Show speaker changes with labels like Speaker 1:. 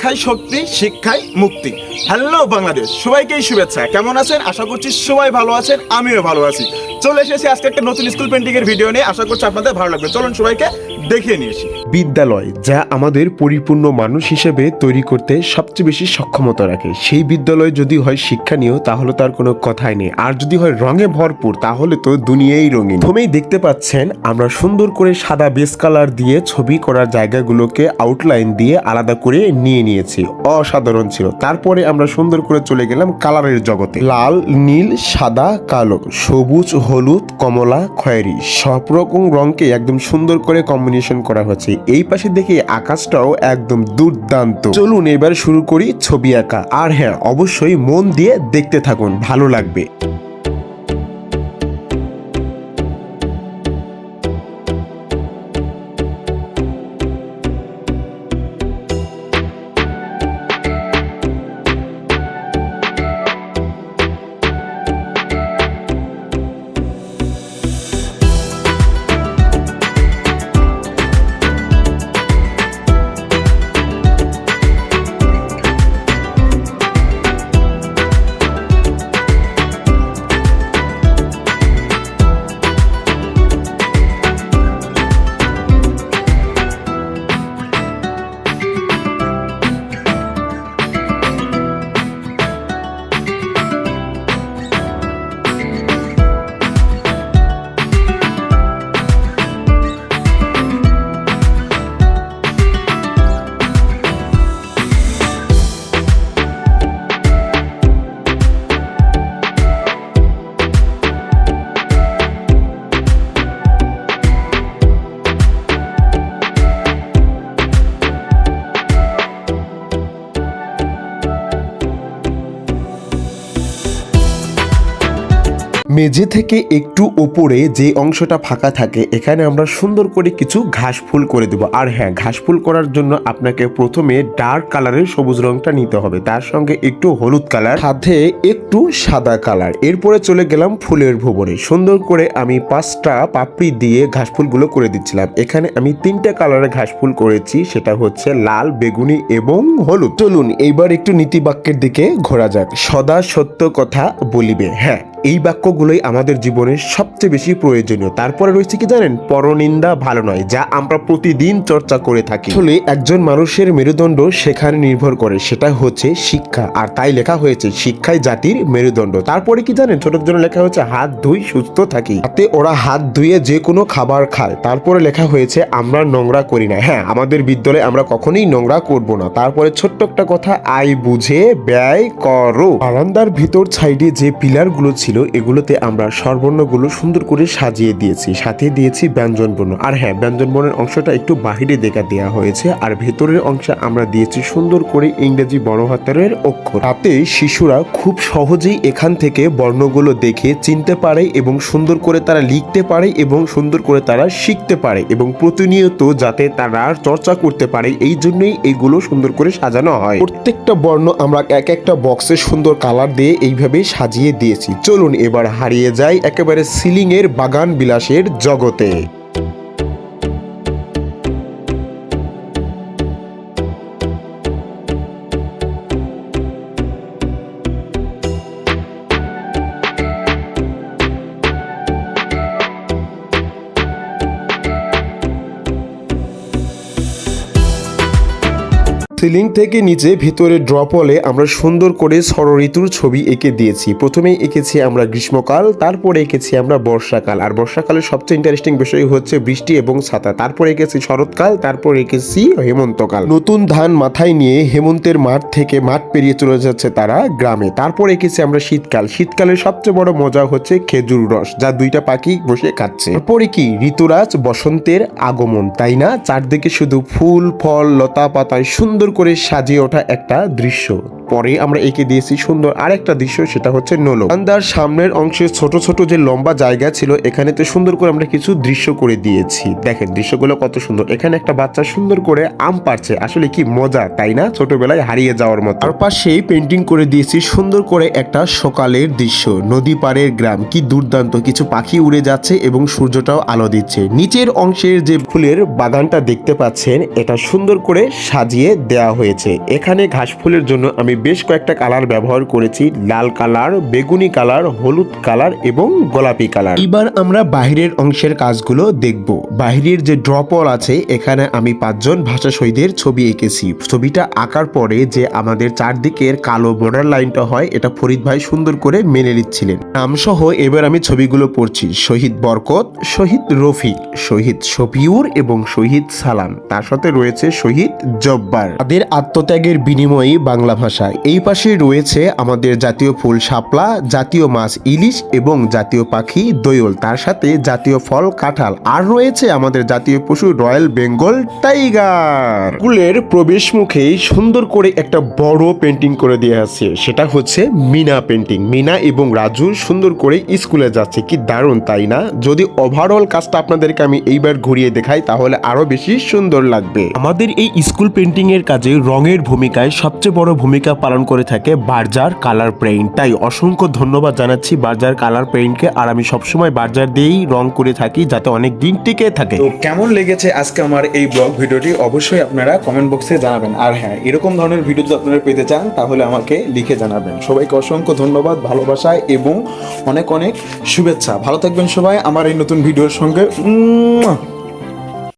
Speaker 1: লেখায় শক্তি, শিক্ষায় মুক্তি। হ্যালো বাংলাদেশ, সবাইকেই শুভেচ্ছা। কেমন আছেন? আশা করছি সবাই ভালো আছেন, আমিও ভালো আছি। চলে এসেছি আজকে একটা নতুন স্কুল পেন্টিং এর ভিডিও নিয়ে। আশা করছি আপনাদের ভালো লাগবে। চলুন সবাইকে দেখিয়ে নিয়ে আসি।
Speaker 2: বিদ্যালয় যা আমাদের পরিপূর্ণ মানুষ হিসেবে তৈরি করতে সবচেয়ে বেশি সক্ষমতা রাখে, সেই বিদ্যালয় যদি হয় শিক্ষণীয় তাহলে তার কোনো কথাই নেই, আর যদি হয় রঙে ভরপুর তাহলে তো দুনিয়াই রঙিন। প্রথমেই দেখতে পাচ্ছেন আমরা সুন্দর করে সাদা বেস কালার দিয়ে ছবি করার জায়গাগুলোকে আউটলাইন দিয়ে আলাদা করে নিয়েছি, অসাধারণ ছিল। তারপরে আমরা সুন্দর করে চলে গেলাম কালারের জগতে। লাল, নীল, সাদা, কালো, সবুজ, হলুদ, কমলা, খয়েরি, সব রকম রঙকে একদম সুন্দর করে কম্বিনেশন করা হচ্ছে। এই পাশে দেখে আকাশটাও একদম দুর্দান্ত। চলুন এবার শুরু করি ছবি আঁকা। আর হ্যাঁ, অবশ্যই মন দিয়ে দেখতে থাকুন, ভালো লাগবে। মেঝে থেকে একটু উপরে যে অংশটা ফাঁকা থাকে, এখানে আমরা সুন্দর করে কিছু ঘাস ফুল করে দেব। আর হ্যাঁ, ঘাস ফুল করার জন্য আপনাকে প্রথমে ডার্ক কালারের সবুজ রংটা নিতে হবে, তার সঙ্গে একটু হলুদ কালার, সাথে একটু সাদা কালার। এরপরে চলে গেলাম ফুলের ভুবনে। সুন্দর করে আমি 5টা পাপড়ি দিয়ে ঘাস ফুলগুলো করে দিচ্ছিলাম। এখানে আমি 3টে কালারের ঘাস ফুল করেছি, সেটা হচ্ছে লাল, বেগুনি এবং হলুদ। চলুন এইবার একটু নীতি বাক্যের দিকে ঘোরা যাক। সদা সত্য কথা বলিবে। হ্যাঁ, এই বাক্যগুলোই আমাদের জীবনের সবচেয়ে বেশি প্রয়োজনীয়। তারপরে রয়েছে কি জানেন, পরনিন্দা ভালো নয়, যা আমরা প্রতিদিন চর্চা করে থাকি। আসলে একজন মানুষের মেরুদণ্ড সেখানে নির্ভর করে, সেটা হচ্ছে শিক্ষা। আর তাই লেখা হয়েছে শিক্ষাই জাতির মেরুদণ্ড। তারপরে কি জানেন, ছোটর জন্য লেখা হয়েছে হাত ধুই সুস্থ থাকি, তাতে ওরা হাত ধুয়ে যে কোনো খাবার খায়। তারপরে লেখা হয়েছে আমরা নোংরা করি না। হ্যাঁ, আমাদের বিদ্যালয়ে আমরা কখনোই নোংরা করব না। তারপরে ছোট্ট একটা কথা, আয় বুঝে ব্যয় করো। বারান্দার ভিতর সাইডে যে পিলারগুলো ছিল, এগুলোতে আমরা স্বরবর্ণগুলো সুন্দর করে সাজিয়ে দিয়েছি, সাথে দিয়েছি ব্যঞ্জন বর্ণ। আর হ্যাঁ, ব্যঞ্জন বর্ণের অংশটা একটু বাহিরে দেখা দেওয়া হয়েছে, আর ভেতরের অংশে আমরা দিয়েছি সুন্দর করে ইংরেজি বড় হাতের অক্ষর। তাতে শিশুরা খুব সহজেই এখান থেকে বর্ণগুলো দেখে চিনতে পারে এবং সুন্দর করে তারা লিখতে পারে এবং সুন্দর করে তারা শিখতে পারে, এবং প্রতিনিয়ত যাতে তারা চর্চা করতে পারে, এই জন্যই এইগুলো সুন্দর করে সাজানো হয়। প্রত্যেকটা বর্ণ আমরা এক একটা বক্সে সুন্দর কালার দিয়ে এইভাবে সাজিয়ে দিয়েছি। চলুন এবার হারিয়ে যাই একেবারে সিলিং এর বাগান বিলাসের জগতে। সিলিং থেকে নিচে ভিতরে ড্রপ হলে আমরা সুন্দর করে ষড়ঋতুর ছবি এঁকে দিয়েছি। প্রথমেই এঁকেছি আমরা গ্রীষ্মকাল, তারপরে এঁকেছি আমরা বর্ষাকাল। আর বর্ষাকালের সবচেয়ে ইন্টারেস্টিং বিষয় হচ্ছে বৃষ্টি এবং ছাতা। তারপরে এঁকেছি শরৎকাল, তারপর এঁকেছি হেমন্তকাল। নতুন ধান মাথায় নিয়ে হেমন্তের মাঠ থেকে মাঠ পেরিয়ে চলে যাচ্ছে তারা গ্রামে। তারপর এঁকেছি আমরা শীতকাল। শীতকালের সবচেয়ে বড় মজা হচ্ছে খেজুর রস, যা 2টা পাখি বসে খাচ্ছে। তারপরে কি ঋতুরাজ বসন্তের আগমন, তাই না? চারদিকে শুধু ফুল, ফল, লতা পাতায় সুন্দর করে সাজিয়ে ওঠা একটা দৃশ্য। পরে আমরা এঁকে দিয়েছি সুন্দর আরেকটা দৃশ্য, সেটা হচ্ছে নোলো। বারান্দার সামনের অংশে ছোট ছোট যে লম্বা জায়গা ছিল এখানে তো সুন্দর করে আমরা কিছু দৃশ্য করে দিয়েছি। দেখেন দৃশ্যগুলো কত সুন্দর। এখানে একটা বাচ্চা সুন্দর করে আম পাড়ছে, আসলে কি মজা তাই না, ছোটবেলায় হারিয়ে যাওয়ার মতো। আর পাশেই পেন্টিং করে দিয়েছি সুন্দর করে একটা সকালের দৃশ্য, নদী পাড়ের গ্রাম, কি দুর্দান্ত, কিছু পাখি উড়ে যাচ্ছে এবং সূর্যটাও আলো দিচ্ছে। নিচের অংশের যে ফুলের বাগানটা দেখতে পাচ্ছেন এটা সুন্দর করে সাজিয়ে দেওয়া হয়েছে। এখানে ঘাস ফুলের জন্য আমি বেশ কয়েকটা কালার ব্যবহার করেছি, লাল কালার, বেগুনি কালার, হলুদ কালার এবং গোলাপি কালার। এবার আমরা বাহিরের অংশের কাজগুলো দেখব। বাহিরের যে ড্রপল আছে এখানে আমি 5 জন ভাষা শহীদের ছবি এঁকেছি। ছবিটা আঁকার পরে যে আমাদের চারদিকের কালো বর্ডার লাইনটা হয় এটা ফরিদ ভাই সুন্দর করে মেনে নিচ্ছিলেন। নামসহ এবার আমি ছবিগুলো পড়ছি। শহীদ বরকত, শহীদ রফিক, শহীদ শফিউর এবং শহীদ সালাম, তার সাথে রয়েছে শহীদ জব্বার। তাদের আত্মত্যাগের বিনিময়ে বাংলা ভাষা। এই পাশে রয়েছে আমাদের জাতীয় ফুল শাপলা, জাতীয় মাছ ইলিশ এবং জাতীয় পাখি দোয়েল, তার সাথে জাতীয় ফল কাঁঠাল, আর রয়েছে আমাদের জাতীয় পশু রয়্যাল বেঙ্গল টাইগার। স্কুলের প্রবেশ মুখেই সুন্দর করে একটা বড় পেন্টিং করে দিয়ে আছে, সেটা হচ্ছে মিনা পেন্টিং। মিনা এবং রাজু সুন্দর করে স্কুলে যাচ্ছে, কি দারুণ তাই না। যদি ওভারঅল কাজটা আপনাদেরকে আমি এইবার ঘুরিয়ে দেখাই তাহলে আরো বেশি সুন্দর লাগবে। আমাদের এই স্কুল পেন্টিং এর কাজে রঙের ভূমিকায় সবচেয়ে বড় ভূমিকা পালন করে থাকে বার্জার কালার পেইন্ট। তাই অসংখ্য ধন্যবাদ জানাচ্ছি বার্জার কালার পেইন্টকে। আর আমি সবসময় বার্জার দিয়েই রং করে থাকি যাতে অনেক দিন টিকে থাকে।
Speaker 1: তো কেমন লেগেছে আজকে আমার এই ব্লগ ভিডিওটি অবশ্যই আপনারা কমেন্ট বক্সে জানাবেন। আর হ্যাঁ, এরকম ধরনের ভিডিও যদি আপনারা পেতে চান তাহলে আমাকে লিখে জানাবেন। সবাইকে অসংখ্য ধন্যবাদ, ভালোবাসা এবং অনেক অনেক শুভেচ্ছা। ভালো থাকবেন সবাই আমার এই নতুন ভিডিওর সঙ্গে।